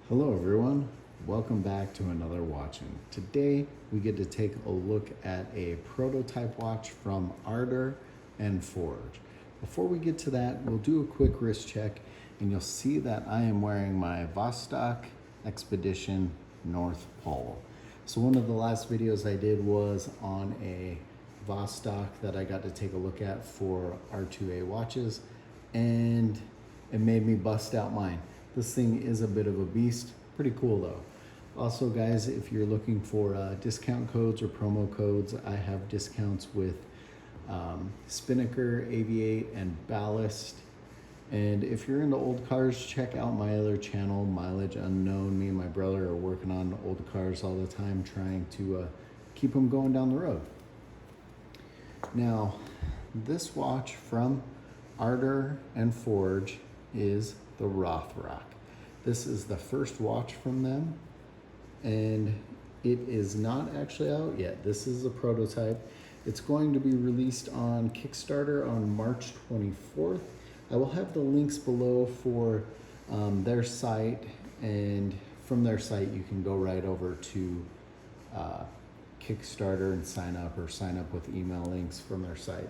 Hello everyone, welcome back to another Watchin. Today we get to take a look at a prototype watch from Ardor and Forge. Before we get to that, we'll do a quick wrist check and you'll see that I am wearing my Vostok Expedition North Pole. So one of the last videos I did was on a Vostok that I got to take a look at for R2A watches, and it made me bust out mine. This thing is a bit of a beast. Pretty cool though. Also guys, if you're looking for discount codes or promo codes, I have discounts with Spinnaker, Aviate, and Ballast. And if you're into old cars, check out my other channel, Mileage Unknown. Me and my brother are working on old cars all the time, trying to keep them going down the road. Now, this watch from Ardor and Forge is the Rothrock. This is the first watch from them, and it is not actually out yet. This is a prototype. It's going to be released on Kickstarter on March 24th. I will have the links below for their site, and from their site you can go right over to Kickstarter and sign up, or sign up with email links from their site.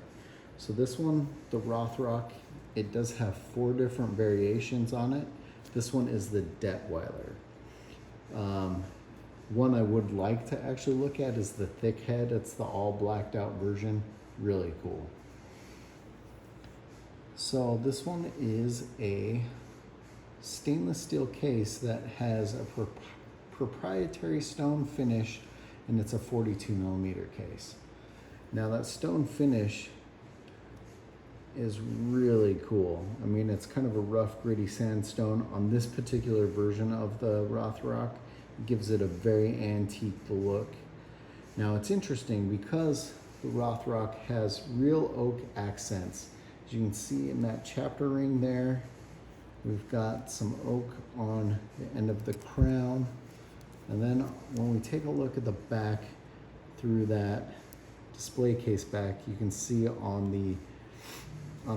So this one, the Rothrock, it does have 4 different variations on it. This one is the Detweiler. One I would like to actually look at is the thickhead. It's the all blacked out version. Really cool. So this one is a stainless steel case that has a proprietary stone finish, and it's a 42mm case. Now that stone finish is really cool. I mean, it's kind of a rough, gritty sandstone. On this particular version of the Rothrock, it gives it a very antique look. Now it's interesting because the Rothrock has real oak accents. As you can see in that chapter ring there, we've got some oak on the end of the crown. And then when we take a look at the back through that display case back, you can see on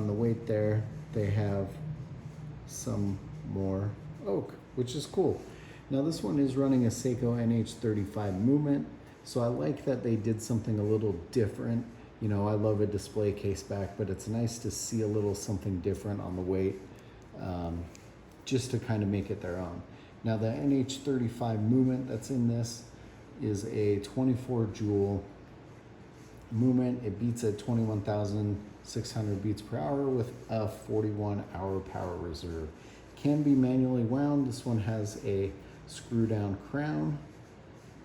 the weight there, they have some more oak, which is cool. Now this one is running a Seiko NH35 movement, so I like that they did something a little different. You know, I love a display case back, but it's nice to see a little something different on the weight, just to kind of make it their own. Now the NH35 movement that's in this is a 24 jewel movement. It beats at 21,600 beats per hour with a 41-hour power reserve. Can be manually wound. This one has a screw down crown,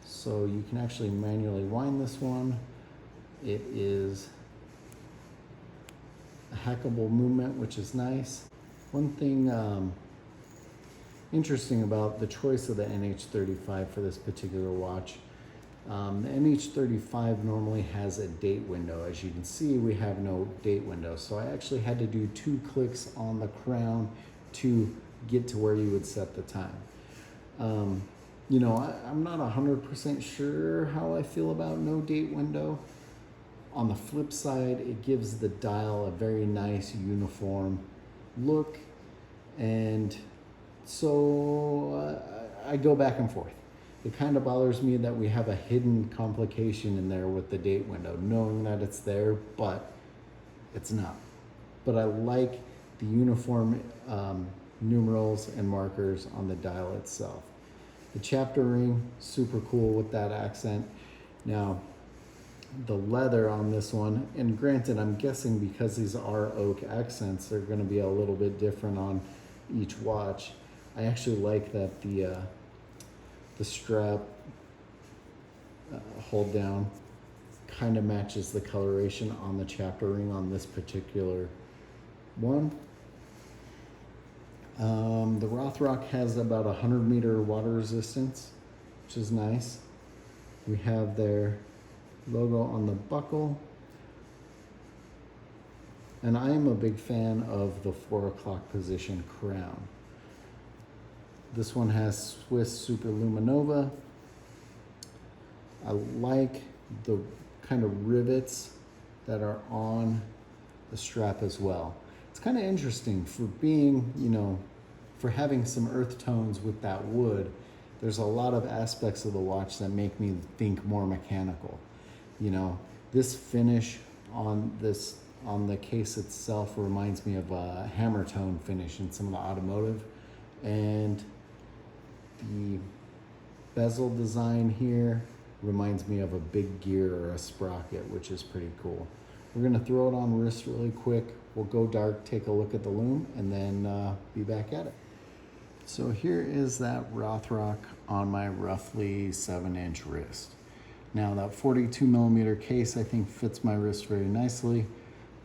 so you can actually manually wind this one. It is a hackable movement, which is nice. One thing interesting about the choice of the NH35 for this particular watch, the NH35 normally has a date window. As you can see, we have no date window. So I actually had to do 2 clicks on the crown to get to where you would set the time. You know, I'm not 100% sure how I feel about no date window. On the flip side, it gives the dial a very nice uniform look. And so I go back and forth. It kind of bothers me that we have a hidden complication in there with the date window, knowing that it's there, but it's not. But I like the uniform numerals and markers on the dial itself. The chapter ring, super cool with that accent. Now, the leather on this one, and granted, I'm guessing because these are oak accents, they're going to be a little bit different on each watch. I actually like that the strap hold down kind of matches the coloration on the chapter ring on this particular one. The Rothrock has about 100-meter water resistance, which is nice. We have their logo on the buckle. And I am a big fan of the 4 o'clock position crown. This one has Swiss Superluminova. I like the kind of rivets that are on the strap as well. It's kind of interesting for being, you know, for having some earth tones with that wood, there's a lot of aspects of the watch that make me think more mechanical. You know, this finish on the case itself reminds me of a hammer tone finish in some of the automotive, and the bezel design here reminds me of a big gear or a sprocket, which is pretty cool. We're gonna throw it on wrist really quick. We'll go dark, take a look at the lume, and then be back at it. So here is that Rothrock on my roughly 7-inch wrist. Now that 42 millimeter case I think fits my wrist very nicely.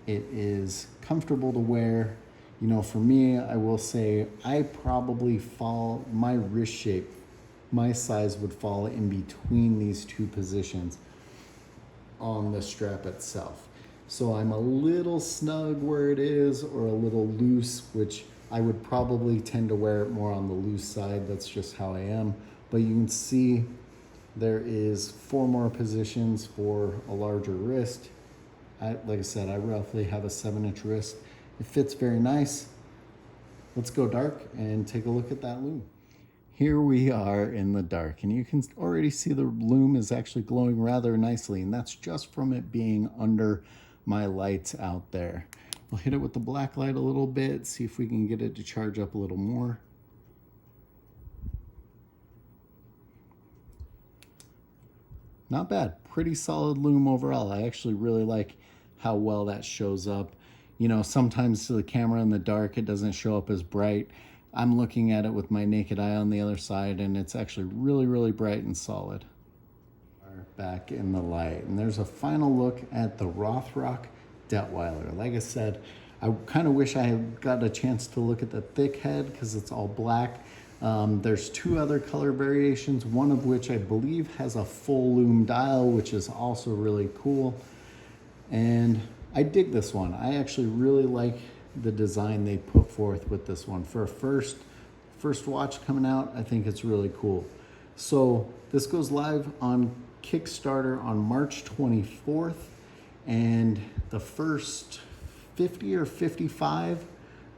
It is comfortable to wear. You know, for me, I will say I probably fall, my wrist shape, my size would fall in between these two positions on the strap itself. So I'm a little snug where it is, or a little loose, which I would probably tend to wear it more on the loose side. That's just how I am. But you can see there is 4 more positions for a larger wrist. Like I said, I roughly have a 7-inch wrist. It fits very nice. Let's go dark and take a look at that lume. Here we are in the dark, and you can already see the lume is actually glowing rather nicely, and that's just from it being under my lights out there. We'll hit it with the black light a little bit, see if we can get it to charge up a little more. Not bad, pretty solid lume overall. I actually really like how well that shows up. You know, sometimes to the camera in the dark, it doesn't show up as bright. I'm looking at it with my naked eye on the other side, and it's actually really, really bright and solid. Back in the light, and there's a final look at the Rothrock Detweiler. Like I said, I kind of wish I had got a chance to look at the thickhead because it's all black. There's 2 other color variations, one of which I believe has a full lume dial, which is also really cool. And I dig this one. I actually really like the design they put forth with this one. For a first watch coming out, I think it's really cool. So this goes live on Kickstarter on March 24th, and the first 50 or 55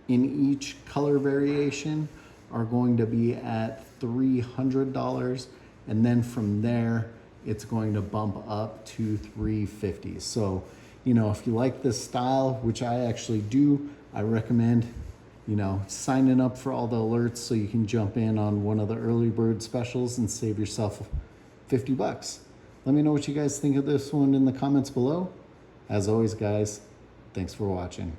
in each color variation are going to be at $300, and then from there it's going to bump up to $350. So, you know, if you like this style, which I actually do, I recommend, you know, signing up for all the alerts so you can jump in on one of the early bird specials and save yourself 50 bucks. Let me know what you guys think of this one in the comments below. As always, guys, thanks for watching.